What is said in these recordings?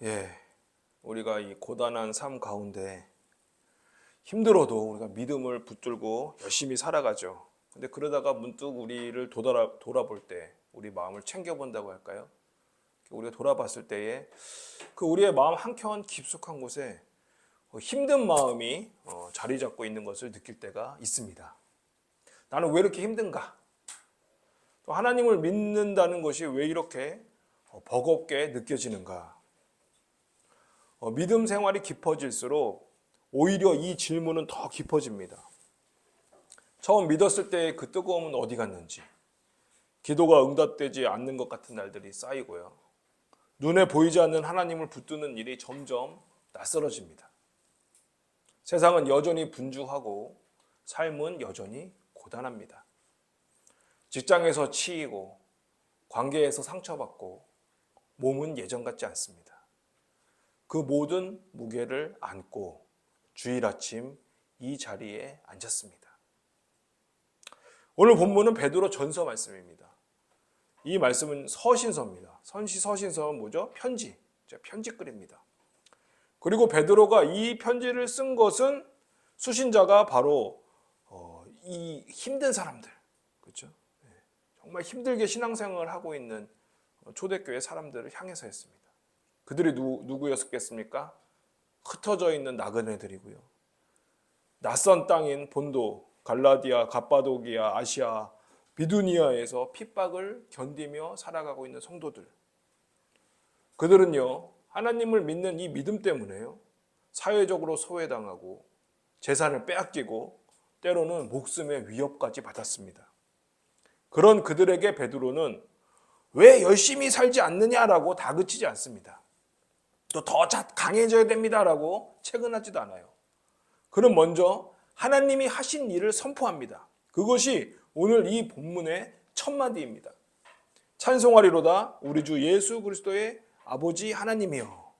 예, 우리가 이 고단한 삶 가운데 힘들어도 우리가 믿음을 붙들고 열심히 살아가죠. 근데 그러다가 문득 우리를 돌아볼 때 우리 마음을 챙겨본다고 할까요? 우리가 돌아봤을 때에 그 우리의 마음 한켠 깊숙한 곳에 힘든 마음이 자리 잡고 있는 것을 느낄 때가 있습니다. 나는 왜 이렇게 힘든가? 또 하나님을 믿는다는 것이 왜 이렇게 버겁게 느껴지는가? 믿음 생활이 깊어질수록 오히려 이 질문은 더 깊어집니다. 처음 믿었을 때의 그 뜨거움은 어디 갔는지, 기도가 응답되지 않는 것 같은 날들이 쌓이고요. 눈에 보이지 않는 하나님을 붙드는 일이 점점 낯설어집니다. 세상은 여전히 분주하고 삶은 여전히 고단합니다. 직장에서 치이고 관계에서 상처받고 몸은 예전 같지 않습니다. 그 모든 무게를 안고 주일 아침 이 자리에 앉았습니다. 오늘 본문은 베드로 전서 말씀입니다. 이 말씀은 서신서입니다. 서신서는 뭐죠? 편지글입니다. 그리고 베드로가 이 편지를 쓴 것은 수신자가 바로 이 힘든 사람들, 그렇죠? 정말 힘들게 신앙생활을 하고 있는 초대교회 사람들을 향해서 했습니다. 그들이 누구였겠습니까? 흩어져 있는 나그네들이고요. 낯선 땅인 본도, 갈라디아, 갑바도기아, 아시아, 비두니아에서 핍박을 견디며 살아가고 있는 성도들. 그들은요, 하나님을 믿는 이 믿음 때문에요, 사회적으로 소외당하고 재산을 빼앗기고 때로는 목숨의 위협까지 받았습니다. 그런 그들에게 베드로는 왜 열심히 살지 않느냐라고 다그치지 않습니다. 또 더 강해져야 됩니다라고 채근하지도 않아요. 그는 먼저 하나님이 하신 일을 선포합니다. 그것이 오늘 이 본문의 첫 마디입니다. 찬송하리로다 우리 주 예수 그리스도의 아버지 하나님이여.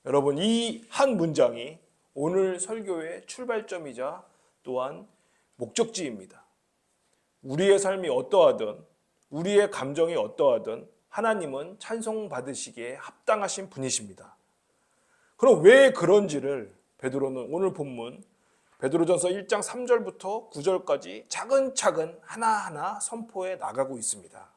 여러분, 이 한 문장이 오늘 설교의 출발점이자 또한 목적지입니다. 우리의 삶이 어떠하든 우리의 감정이 어떠하든 하나님은 찬송받으시기에 합당하신 분이십니다. 그럼 왜 그런지를 베드로는 오늘 본문 베드로전서 1장 3절부터 9절까지 차근차근 하나하나 선포해 나가고 있습니다.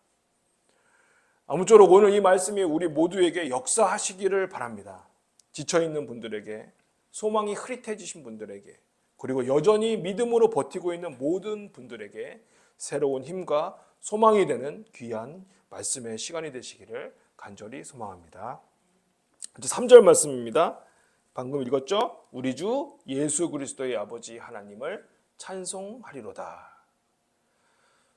아무쪼록 오늘 이 말씀이 우리 모두에게 역사하시기를 바랍니다. 지쳐있는 분들에게, 소망이 흐릿해지신 분들에게, 그리고 여전히 믿음으로 버티고 있는 모든 분들에게 새로운 힘과 소망이 되는 귀한 말씀의 시간이 되시기를 간절히 소망합니다. 3절 말씀입니다. 방금 읽었죠? 우리 주 예수 그리스도의 아버지 하나님을 찬송하리로다.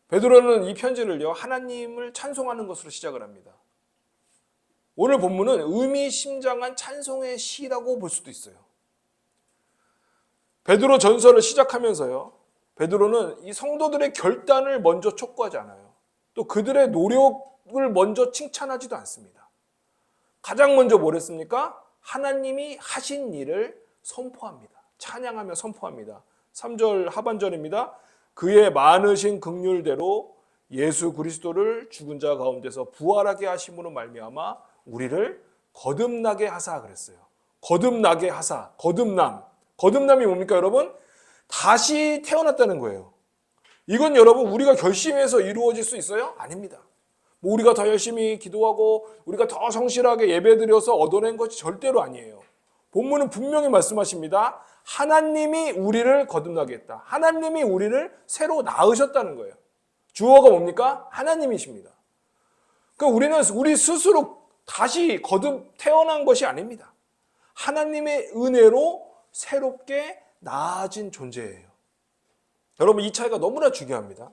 베드로는 이 편지를요, 하나님을 찬송하는 것으로 시작을 합니다. 오늘 본문은 의미심장한 찬송의 시라고 볼 수도 있어요. 베드로 전서를 시작하면서요, 베드로는 이 성도들의 결단을 먼저 촉구하지 않아요. 또 그들의 노력을 먼저 칭찬하지도 않습니다. 가장 먼저 뭘 했습니까? 하나님이 하신 일을 선포합니다. 찬양하며 선포합니다. 3절 하반절입니다. 그의 많으신 긍휼대로 예수 그리스도를 죽은 자 가운데서 부활하게 하심으로 말미암아 우리를 거듭나게 하사 그랬어요. 거듭나게 하사, 거듭남이 뭡니까 여러분? 다시 태어났다는 거예요. 이건 여러분 우리가 결심해서 이루어질 수 있어요? 아닙니다. 뭐 우리가 더 열심히 기도하고 우리가 더 성실하게 예배드려서 얻어낸 것이 절대로 아니에요. 본문은 분명히 말씀하십니다. 하나님이 우리를 거듭나게 했다. 하나님이 우리를 새로 낳으셨다는 거예요. 주어가 뭡니까? 하나님이십니다. 그러니까 우리는 우리 스스로 다시 거듭 태어난 것이 아닙니다. 하나님의 은혜로 새롭게 나아진 존재예요. 여러분, 이 차이가 너무나 중요합니다.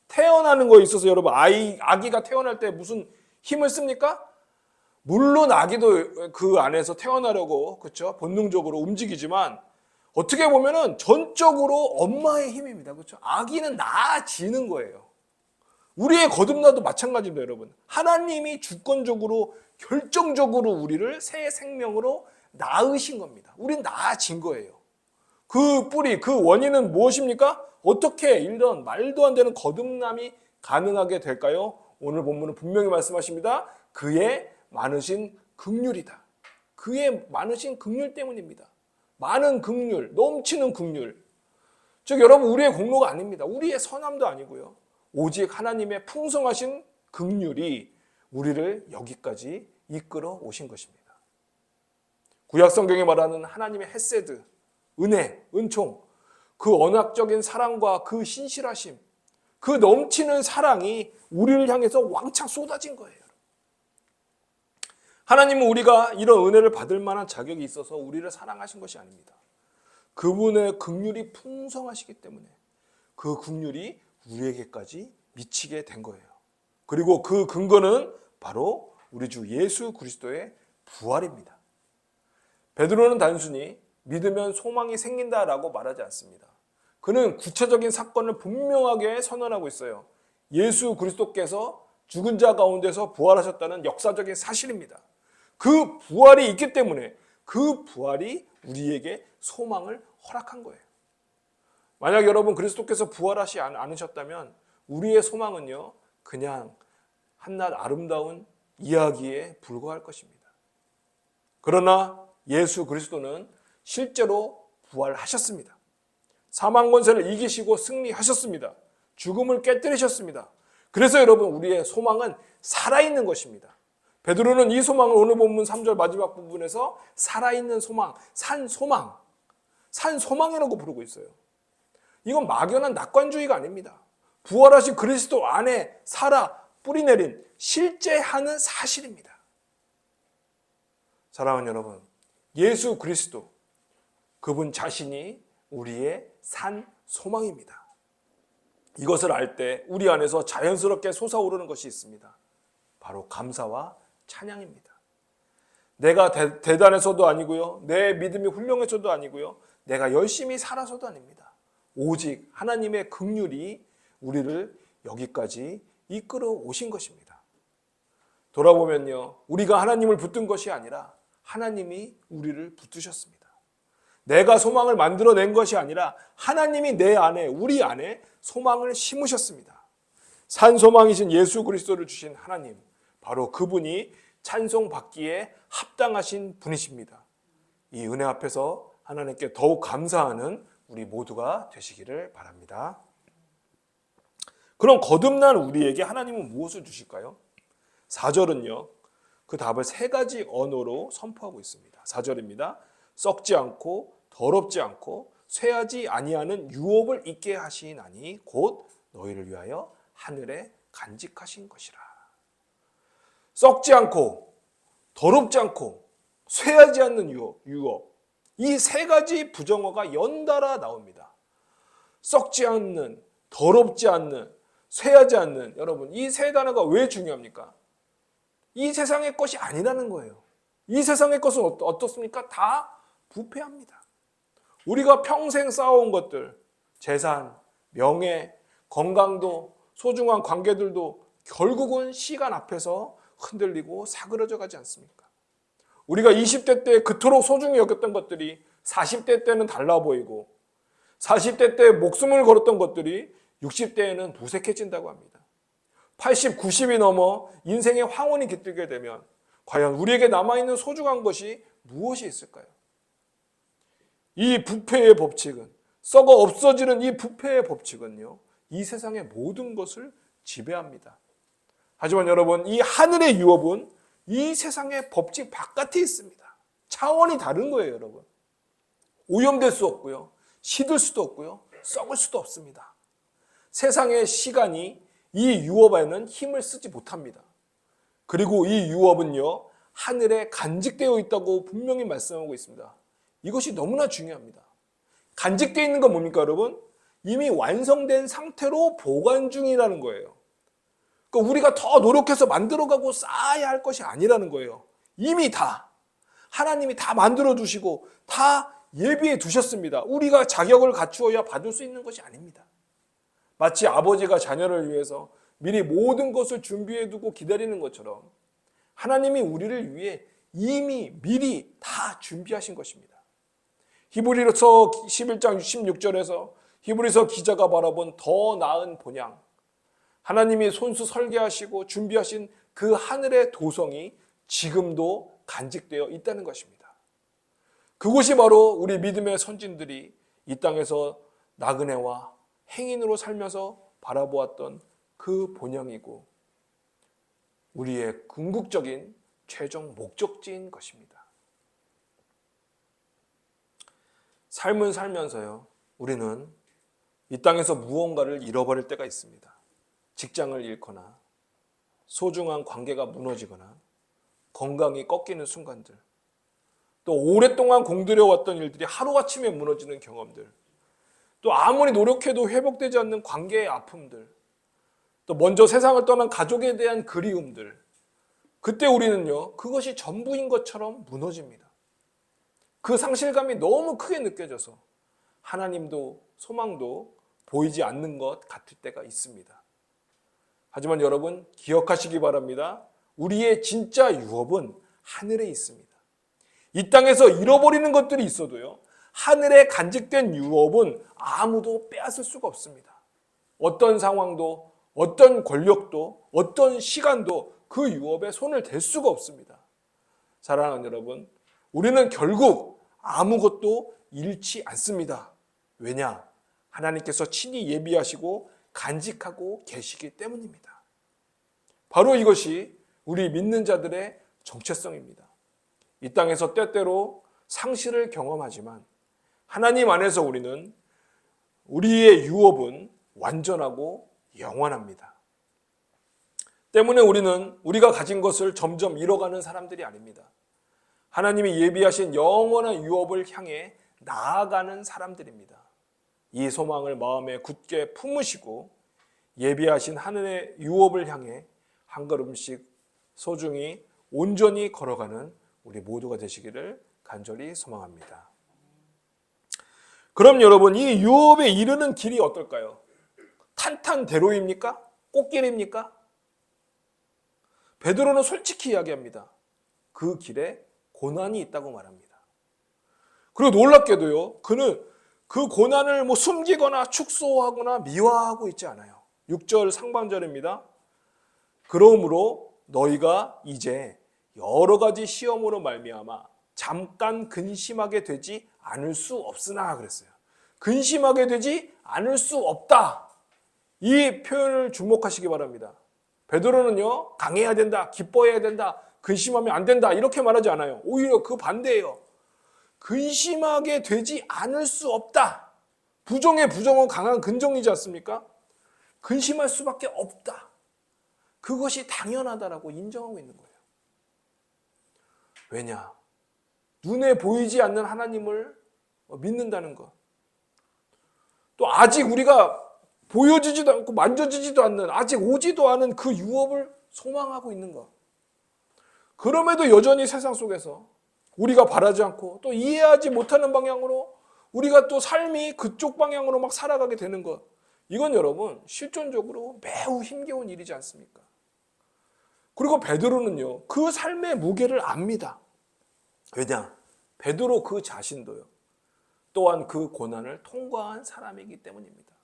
태어나는 거에 있어서 여러분, 아기가 태어날 때 무슨 힘을 씁니까? 물론 아기도 그 안에서 태어나려고, 그렇죠? 본능적으로 움직이지만 어떻게 보면은 전적으로 엄마의 힘입니다. 그렇죠? 아기는 나아지는 거예요. 우리의 거듭나도 마찬가지입니다, 여러분. 하나님이 주권적으로 결정적으로 우리를 새 생명으로 낳으신 겁니다. 우린 나아진 거예요. 그 뿌리, 그 원인은 무엇입니까? 어떻게 이런 말도 안 되는 거듭남이 가능하게 될까요? 오늘 본문은 분명히 말씀하십니다. 그의 많으신 긍휼이다. 그의 많으신 긍휼 때문입니다. 많은 긍휼, 넘치는 긍휼. 즉 여러분 우리의 공로가 아닙니다. 우리의 선함도 아니고요. 오직 하나님의 풍성하신 긍휼이 우리를 여기까지 이끌어 오신 것입니다. 구약 성경에 말하는 하나님의 헤세드, 은혜, 은총, 그 언약적인 사랑과 그 신실하심, 그 넘치는 사랑이 우리를 향해서 왕창 쏟아진 거예요. 하나님은 우리가 이런 은혜를 받을 만한 자격이 있어서 우리를 사랑하신 것이 아닙니다. 그분의 긍휼이 풍성하시기 때문에 그 긍휼이 우리에게까지 미치게 된 거예요. 그리고 그 근거는 바로 우리 주 예수 그리스도의 부활입니다. 베드로는 단순히 믿으면 소망이 생긴다라고 말하지 않습니다. 그는 구체적인 사건을 분명하게 선언하고 있어요. 예수 그리스도께서 죽은 자 가운데서 부활하셨다는 역사적인 사실입니다. 그 부활이 있기 때문에 그 부활이 우리에게 소망을 허락한 거예요. 만약 여러분 그리스도께서 부활하시 않으셨다면 우리의 소망은요 그냥 한낱 아름다운 이야기에 불과할 것입니다. 그러나 예수 그리스도는 실제로 부활하셨습니다. 사망 권세를 이기시고 승리하셨습니다. 죽음을 깨뜨리셨습니다. 그래서 여러분 우리의 소망은 살아있는 것입니다. 베드로는 이 소망을 오늘 본문 3절 마지막 부분에서 살아있는 소망, 산 소망이라고 부르고 있어요. 이건 막연한 낙관주의가 아닙니다. 부활하신 그리스도 안에 살아 뿌리내린 실제하는 사실입니다. 사랑하는 여러분, 예수 그리스도 그분 자신이 우리의 산 소망입니다. 이것을 알 때 우리 안에서 자연스럽게 솟아오르는 것이 있습니다. 바로 감사와 찬양입니다. 내가 대단해서도 아니고요. 내 믿음이 훌륭해서도 아니고요. 내가 열심히 살아서도 아닙니다. 오직 하나님의 긍휼이 우리를 여기까지 이끌어 오신 것입니다. 돌아보면요. 우리가 하나님을 붙든 것이 아니라 하나님이 우리를 붙드셨습니다. 내가 소망을 만들어낸 것이 아니라 하나님이 내 안에, 우리 안에 소망을 심으셨습니다. 산 소망이신 예수 그리스도를 주신 하나님, 바로 그분이 찬송받기에 합당하신 분이십니다. 이 은혜 앞에서 하나님께 더욱 감사하는 우리 모두가 되시기를 바랍니다. 그럼 거듭난 우리에게 하나님은 무엇을 주실까요? 4절은요. 그 답을 세 가지 언어로 선포하고 있습니다. 4절입니다. 썩지 않고 더럽지 않고 쇠하지 아니하는 유업을 있게 하시나니 곧 너희를 위하여 하늘에 간직하신 것이라. 썩지 않고 더럽지 않고 쇠하지 않는 유업. 이 세 가지 부정어가 연달아 나옵니다. 썩지 않는, 더럽지 않는, 쇠하지 않는. 여러분, 이 세 단어가 왜 중요합니까? 이 세상의 것이 아니라는 거예요. 이 세상의 것은 어떻습니까? 다 부패합니다. 우리가 평생 쌓아온 것들, 재산, 명예, 건강도, 소중한 관계들도 결국은 시간 앞에서 흔들리고 사그러져 가지 않습니까? 우리가 20대 때 그토록 소중히 여겼던 것들이 40대 때는 달라 보이고 40대 때 목숨을 걸었던 것들이 60대에는 무색해진다고 합니다. 80, 90이 넘어 인생의 황혼이 깃들게 되면 과연 우리에게 남아있는 소중한 것이 무엇이 있을까요? 이 부패의 법칙은, 썩어 없어지는 이 부패의 법칙은요, 이 세상의 모든 것을 지배합니다. 하지만 여러분, 이 하늘의 유업은 이 세상의 법칙 바깥에 있습니다. 차원이 다른 거예요, 여러분. 오염될 수 없고요, 시들 수도 없고요, 썩을 수도 없습니다. 세상의 시간이 이 유업에는 힘을 쓰지 못합니다. 그리고 이 유업은요, 하늘에 간직되어 있다고 분명히 말씀하고 있습니다. 이것이 너무나 중요합니다. 간직되어 있는 건 뭡니까, 여러분? 이미 완성된 상태로 보관 중이라는 거예요. 그러니까 우리가 더 노력해서 만들어가고 쌓아야 할 것이 아니라는 거예요. 이미 다 하나님이 다 만들어 두시고 다 예비해 두셨습니다. 우리가 자격을 갖추어야 받을 수 있는 것이 아닙니다. 마치 아버지가 자녀를 위해서 미리 모든 것을 준비해 두고 기다리는 것처럼 하나님이 우리를 위해 이미 미리 다 준비하신 것입니다. 히브리서 11장 16절에서 히브리서 기자가 바라본 더 나은 본향, 하나님이 손수 설계하시고 준비하신 그 하늘의 도성이 지금도 간직되어 있다는 것입니다. 그곳이 바로 우리 믿음의 선진들이 이 땅에서 나그네와 행인으로 살면서 바라보았던 그 본향이고 우리의 궁극적인 최종 목적지인 것입니다. 삶을 살면서요, 우리는 이 땅에서 무언가를 잃어버릴 때가 있습니다. 직장을 잃거나 소중한 관계가 무너지거나 건강이 꺾이는 순간들, 또 오랫동안 공들여왔던 일들이 하루아침에 무너지는 경험들, 또 아무리 노력해도 회복되지 않는 관계의 아픔들, 또 먼저 세상을 떠난 가족에 대한 그리움들, 그때 우리는요, 그것이 전부인 것처럼 무너집니다. 그 상실감이 너무 크게 느껴져서 하나님도 소망도 보이지 않는 것 같을 때가 있습니다. 하지만 여러분 기억하시기 바랍니다. 우리의 진짜 유업은 하늘에 있습니다. 이 땅에서 잃어버리는 것들이 있어도요, 하늘에 간직된 유업은 아무도 빼앗을 수가 없습니다. 어떤 상황도, 어떤 권력도, 어떤 시간도 그 유업에 손을 댈 수가 없습니다. 사랑하는 여러분, 우리는 결국 아무것도 잃지 않습니다. 왜냐? 하나님께서 친히 예비하시고 간직하고 계시기 때문입니다. 바로 이것이 우리 믿는 자들의 정체성입니다. 이 땅에서 때때로 상실을 경험하지만 하나님 안에서 우리의 유업은 완전하고 영원합니다. 때문에 우리는 우리가 가진 것을 점점 잃어가는 사람들이 아닙니다. 하나님이 예비하신 영원한 유업을 향해 나아가는 사람들입니다. 이 소망을 마음에 굳게 품으시고 예비하신 하늘의 유업을 향해 한 걸음씩 소중히 온전히 걸어가는 우리 모두가 되시기를 간절히 소망합니다. 그럼 여러분, 이 유업에 이르는 길이 어떨까요? 탄탄대로입니까? 꽃길입니까? 베드로는 솔직히 이야기합니다. 그 길에 고난이 있다고 말합니다. 그리고 놀랍게도요, 그는 그 고난을 숨기거나 축소하거나 미화하고 있지 않아요. 6절 상반절입니다. 그러므로 너희가 이제 여러 가지 시험으로 말미암아 잠깐 근심하게 되지 않을 수 없으나 그랬어요. 근심하게 되지 않을 수 없다. 이 표현을 주목하시기 바랍니다. 베드로는요, 강해야 된다, 기뻐해야 된다, 근심하면 안 된다 이렇게 말하지 않아요. 오히려 그 반대예요. 근심하게 되지 않을 수 없다. 부정의 부정은 강한 근정이지 않습니까? 근심할 수밖에 없다. 그것이 당연하다라고 인정하고 있는 거예요. 왜냐? 눈에 보이지 않는 하나님을 믿는다는 것. 또 아직 우리가 보여지지도 않고 만져지지도 않는, 아직 오지도 않은 그 유업을 소망하고 있는 것. 그럼에도 여전히 세상 속에서 우리가 바라지 않고 또 이해하지 못하는 방향으로 우리가 또 삶이 그쪽 방향으로 막 살아가게 되는 것. 이건 여러분 실존적으로 매우 힘겨운 일이지 않습니까? 그리고 베드로는요, 그 삶의 무게를 압니다. 왜냐? 베드로 그 자신도요, 또한 그 고난을 통과한 사람이기 때문입니다.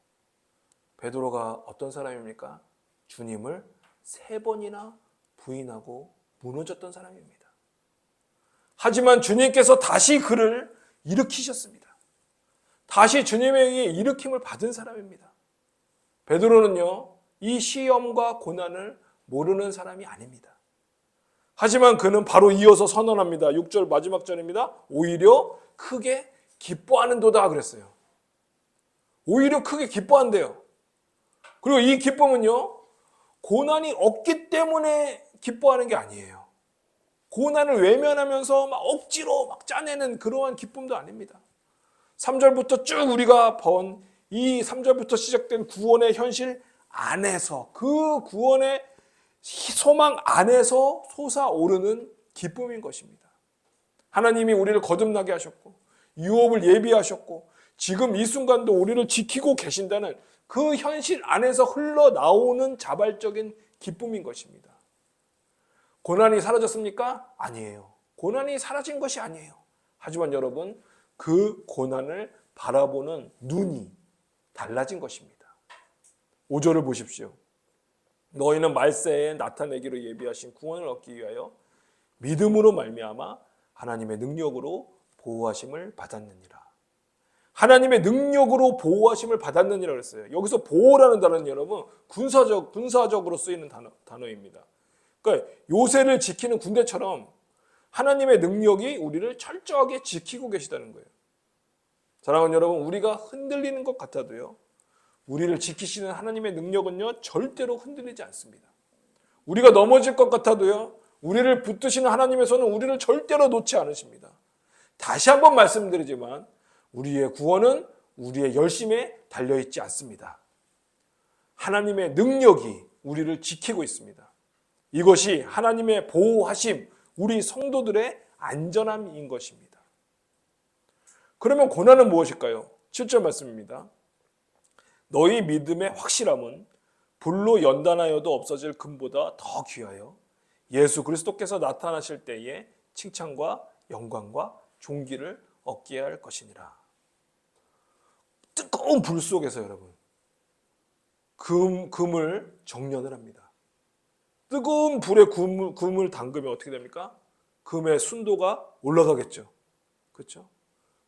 베드로가 어떤 사람입니까? 주님을 3번이나 부인하고 무너졌던 사람입니다. 하지만 주님께서 다시 그를 일으키셨습니다. 다시 주님에 의해 일으킴을 받은 사람입니다. 베드로는요, 이 시험과 고난을 모르는 사람이 아닙니다. 하지만 그는 바로 이어서 선언합니다. 6절 마지막 절입니다. 오히려 크게 기뻐하는도다 그랬어요. 오히려 크게 기뻐한대요. 그리고 이 기쁨은요, 고난이 없기 때문에 기뻐하는 게 아니에요. 고난을 외면하면서 막 억지로 막 짜내는 그러한 기쁨도 아닙니다. 3절부터 쭉 우리가 본 이 3절부터 시작된 구원의 현실 안에서, 그 구원의 소망 안에서 솟아오르는 기쁨인 것입니다. 하나님이 우리를 거듭나게 하셨고 유업을 예비하셨고 지금 이 순간도 우리를 지키고 계신다는 그 현실 안에서 흘러나오는 자발적인 기쁨인 것입니다. 고난이 사라졌습니까? 아니에요. 고난이 사라진 것이 아니에요. 하지만 여러분, 그 고난을 바라보는 눈이 달라진 것입니다. 5절을 보십시오. 너희는 말세에 나타내기로 예비하신 구원을 얻기 위하여 믿음으로 말미암아 하나님의 능력으로 보호하심을 받았느니라. 하나님의 능력으로 보호하심을 받았느니라 그랬어요. 여기서 보호라는 단어는 여러분 군사적으로 쓰이는 단어입니다. 그러니까 요새를 지키는 군대처럼 하나님의 능력이 우리를 철저하게 지키고 계시다는 거예요. 사랑하는 여러분, 우리가 흔들리는 것 같아도요, 우리를 지키시는 하나님의 능력은요 절대로 흔들리지 않습니다. 우리가 넘어질 것 같아도요, 우리를 붙드시는 하나님의 손은 우리를 절대로 놓지 않으십니다. 다시 한번 말씀드리지만 우리의 구원은 우리의 열심에 달려있지 않습니다. 하나님의 능력이 우리를 지키고 있습니다. 이것이 하나님의 보호하심, 우리 성도들의 안전함인 것입니다. 그러면 고난은 무엇일까요? 7절 말씀입니다. 너희 믿음의 확실함은 불로 연단하여도 없어질 금보다 더 귀하여 예수 그리스도께서 나타나실 때에 칭찬과 영광과 존귀를 얻게 할 것이니라. 뜨거운 불 속에서 여러분, 금을 정련을 합니다. 뜨거운 불에 금을 담그면 어떻게 됩니까? 금의 순도가 올라가겠죠. 그렇죠?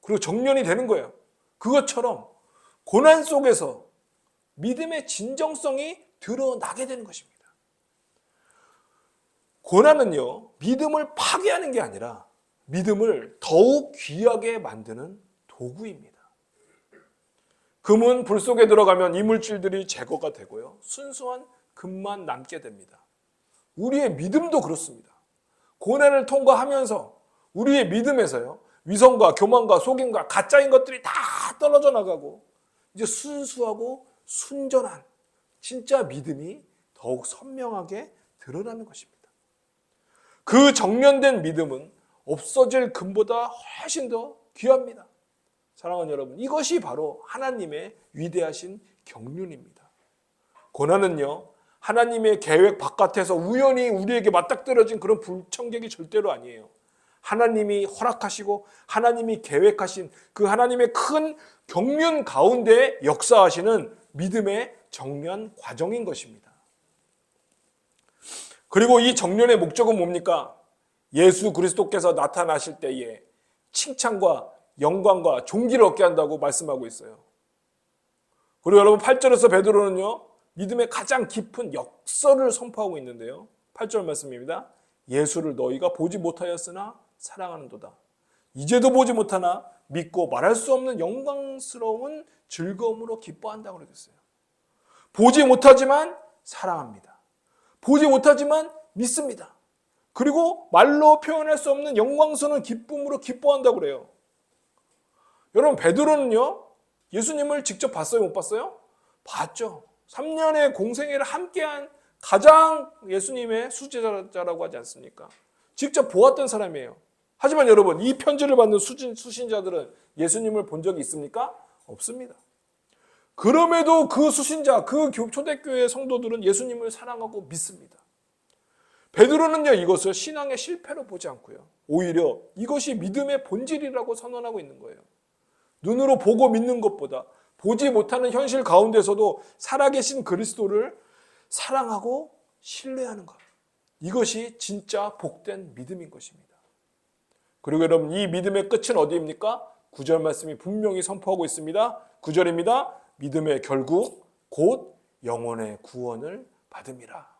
그리고 정련이 되는 거예요. 그것처럼 고난 속에서 믿음의 진정성이 드러나게 되는 것입니다. 고난은요, 믿음을 파괴하는 게 아니라 믿음을 더욱 귀하게 만드는 도구입니다. 금은 불 속에 들어가면 이물질들이 제거가 되고요, 순수한 금만 남게 됩니다. 우리의 믿음도 그렇습니다. 고난을 통과하면서 우리의 믿음에서요, 위선과 교만과 속임과 가짜인 것들이 다 떨어져 나가고 이제 순수하고 순전한 진짜 믿음이 더욱 선명하게 드러나는 것입니다. 그 정련된 믿음은 없어질 금보다 훨씬 더 귀합니다. 사랑하는 여러분, 이것이 바로 하나님의 위대하신 경륜입니다. 고난은요, 하나님의 계획 바깥에서 우연히 우리에게 맞닥뜨려진 그런 불청객이 절대로 아니에요. 하나님이 허락하시고 하나님이 계획하신 그 하나님의 큰 경륜 가운데 역사하시는 믿음의 정련 과정인 것입니다. 그리고 이 정련의 목적은 뭡니까? 예수 그리스도께서 나타나실 때에 칭찬과 영광과 존귀를 얻게 한다고 말씀하고 있어요. 그리고 여러분 8절에서 베드로는요, 믿음의 가장 깊은 역설을 선포하고 있는데요, 8절 말씀입니다. 예수를 너희가 보지 못하였으나 사랑하는도다. 이제도 보지 못하나 믿고 말할 수 없는 영광스러운 즐거움으로 기뻐한다고 그랬어요. 보지 못하지만 사랑합니다. 보지 못하지만 믿습니다. 그리고 말로 표현할 수 없는 영광스러운 기쁨으로 기뻐한다고 그래요. 여러분, 베드로는요, 예수님을 직접 봤어요? 못 봤어요? 봤죠. 3년의 공생애를 함께한 가장 예수님의 수제자라고 하지 않습니까? 직접 보았던 사람이에요. 하지만 여러분, 이 편지를 받는 수신자들은 예수님을 본 적이 있습니까? 없습니다. 그럼에도 그 수신자, 그 초대교회 성도들은 예수님을 사랑하고 믿습니다. 베드로는요, 이것을 신앙의 실패로 보지 않고요, 오히려 이것이 믿음의 본질이라고 선언하고 있는 거예요. 눈으로 보고 믿는 것보다 보지 못하는 현실 가운데서도 살아계신 그리스도를 사랑하고 신뢰하는 것, 이것이 진짜 복된 믿음인 것입니다. 그리고 여러분, 이 믿음의 끝은 어디입니까? 9절 말씀이 분명히 선포하고 있습니다. 9절입니다. 믿음의 결국 곧 영혼의 구원을 받음이라.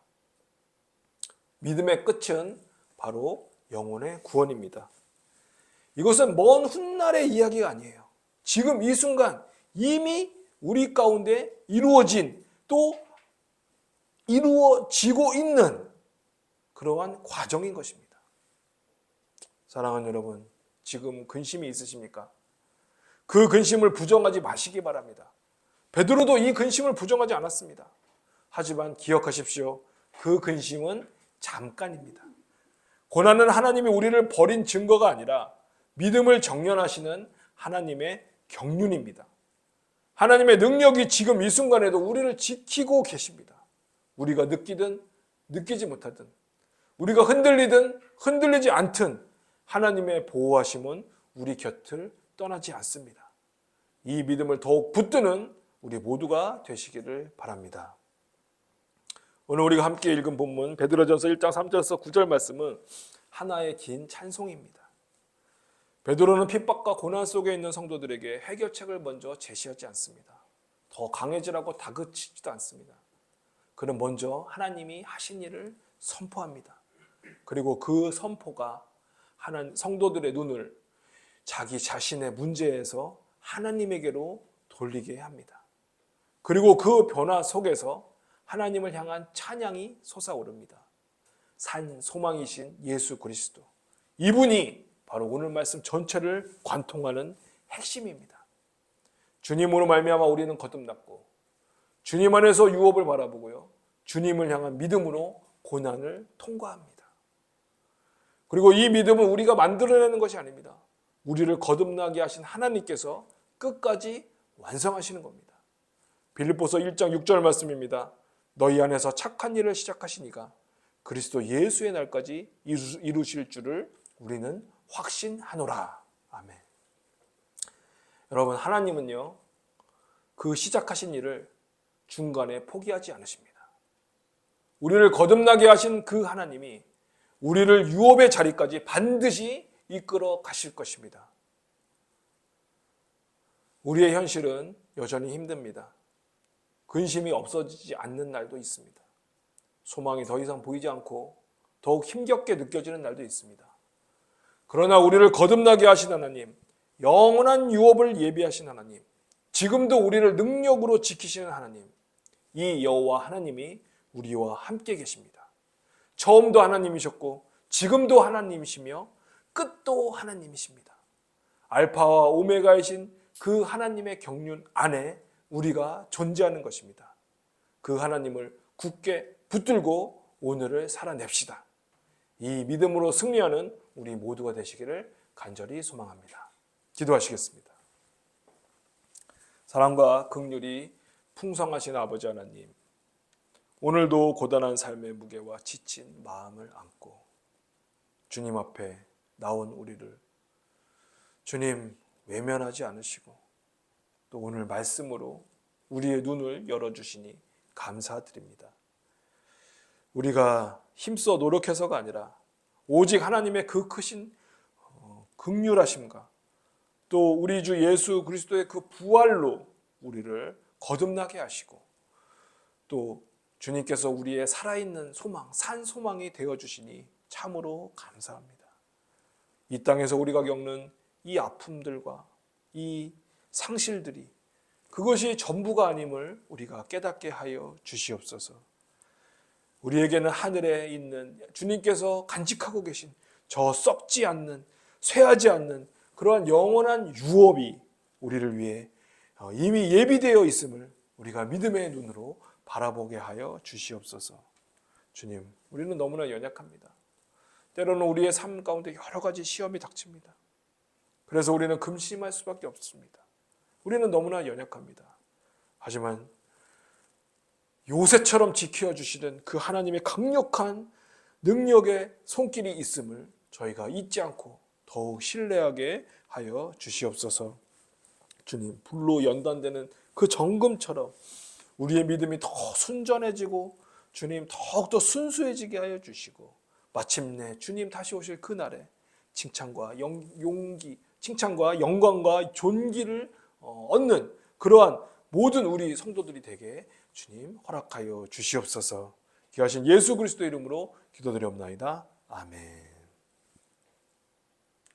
믿음의 끝은 바로 영혼의 구원입니다. 이것은 먼 훗날의 이야기가 아니에요. 지금 이 순간 이미 우리 가운데 이루어진, 또 이루어지고 있는 그러한 과정인 것입니다. 사랑하는 여러분, 지금 근심이 있으십니까? 그 근심을 부정하지 마시기 바랍니다. 베드로도 이 근심을 부정하지 않았습니다. 하지만 기억하십시오. 그 근심은 잠깐입니다. 고난은 하나님이 우리를 버린 증거가 아니라 믿음을 정련하시는 하나님의 경륜입니다. 하나님의 능력이 지금 이 순간에도 우리를 지키고 계십니다. 우리가 느끼든 느끼지 못하든, 우리가 흔들리든 흔들리지 않든 하나님의 보호하심은 우리 곁을 떠나지 않습니다. 이 믿음을 더욱 붙드는 우리 모두가 되시기를 바랍니다. 오늘 우리가 함께 읽은 본문 베드로전서 1장 3절에서 9절 말씀은 하나의 긴 찬송입니다. 베드로는 핍박과 고난 속에 있는 성도들에게 해결책을 먼저 제시하지 않습니다. 더 강해지라고 다그치지도 않습니다. 그는 먼저 하나님이 하신 일을 선포합니다. 그리고 그 선포가 성도들의 눈을 자기 자신의 문제에서 하나님에게로 돌리게 합니다. 그리고 그 변화 속에서 하나님을 향한 찬양이 솟아오릅니다. 산 소망이신 예수 그리스도, 이분이 바로 오늘 말씀 전체를 관통하는 핵심입니다. 주님으로 말미암아 우리는 거듭났고 주님 안에서 유업을 바라보고요, 주님을 향한 믿음으로 고난을 통과합니다. 그리고 이 믿음은 우리가 만들어내는 것이 아닙니다. 우리를 거듭나게 하신 하나님께서 끝까지 완성하시는 겁니다. 빌립보서 1장 6절 말씀입니다. 너희 안에서 착한 일을 시작하신 이가 그리스도 예수의 날까지 이루실 줄을 우리는 확신하노라. 아멘. 여러분, 하나님은요, 그 시작하신 일을 중간에 포기하지 않으십니다. 우리를 거듭나게 하신 그 하나님이 우리를 유업의 자리까지 반드시 이끌어 가실 것입니다. 우리의 현실은 여전히 힘듭니다. 근심이 없어지지 않는 날도 있습니다. 소망이 더 이상 보이지 않고 더욱 힘겹게 느껴지는 날도 있습니다. 그러나 우리를 거듭나게 하신 하나님, 영원한 유업을 예비하신 하나님, 지금도 우리를 능력으로 지키시는 하나님, 이 여호와 하나님이 우리와 함께 계십니다. 처음도 하나님이셨고 지금도 하나님이시며 끝도 하나님이십니다. 알파와 오메가이신 그 하나님의 경륜 안에 우리가 존재하는 것입니다. 그 하나님을 굳게 붙들고 오늘을 살아냅시다. 이 믿음으로 승리하는 우리 모두가 되시기를 간절히 소망합니다. 기도하시겠습니다. 사랑과 긍휼이 풍성하신 아버지 하나님, 오늘도 고단한 삶의 무게와 지친 마음을 안고 주님 앞에 나온 우리를 주님 외면하지 않으시고 또 오늘 말씀으로 우리의 눈을 열어주시니 감사드립니다. 우리가 힘써 노력해서가 아니라 오직 하나님의 그 크신 긍휼하심과 또 우리 주 예수 그리스도의 그 부활로 우리를 거듭나게 하시고 또 주님께서 우리의 살아있는 소망, 산 소망이 되어주시니 참으로 감사합니다. 이 땅에서 우리가 겪는 이 아픔들과 이 상실들이 그것이 전부가 아님을 우리가 깨닫게 하여 주시옵소서. 우리에게는 하늘에 있는 주님께서 간직하고 계신 저 썩지 않는, 쇠하지 않는 그러한 영원한 유업이 우리를 위해 이미 예비되어 있음을 우리가 믿음의 눈으로 바라보게 하여 주시옵소서. 주님, 우리는 너무나 연약합니다. 때로는 우리의 삶 가운데 여러 가지 시험이 닥칩니다. 그래서 우리는 금심할 수밖에 없습니다. 우리는 너무나 연약합니다. 하지만 요새처럼 지켜주시는 그 하나님의 강력한 능력의 손길이 있음을 저희가 잊지 않고 더욱 신뢰하게 하여 주시옵소서. 주님, 불로 연단되는 그 정금처럼 우리의 믿음이 더 순전해지고 주님 더욱더 순수해지게 하여 주시고 마침내 주님 다시 오실 그날에 칭찬과 영광과 존귀를 얻는 그러한 모든 우리 성도들이 되게 주님 허락하여 주시옵소서. 귀하신 예수 그리스도 이름으로 기도드리옵나이다. 아멘.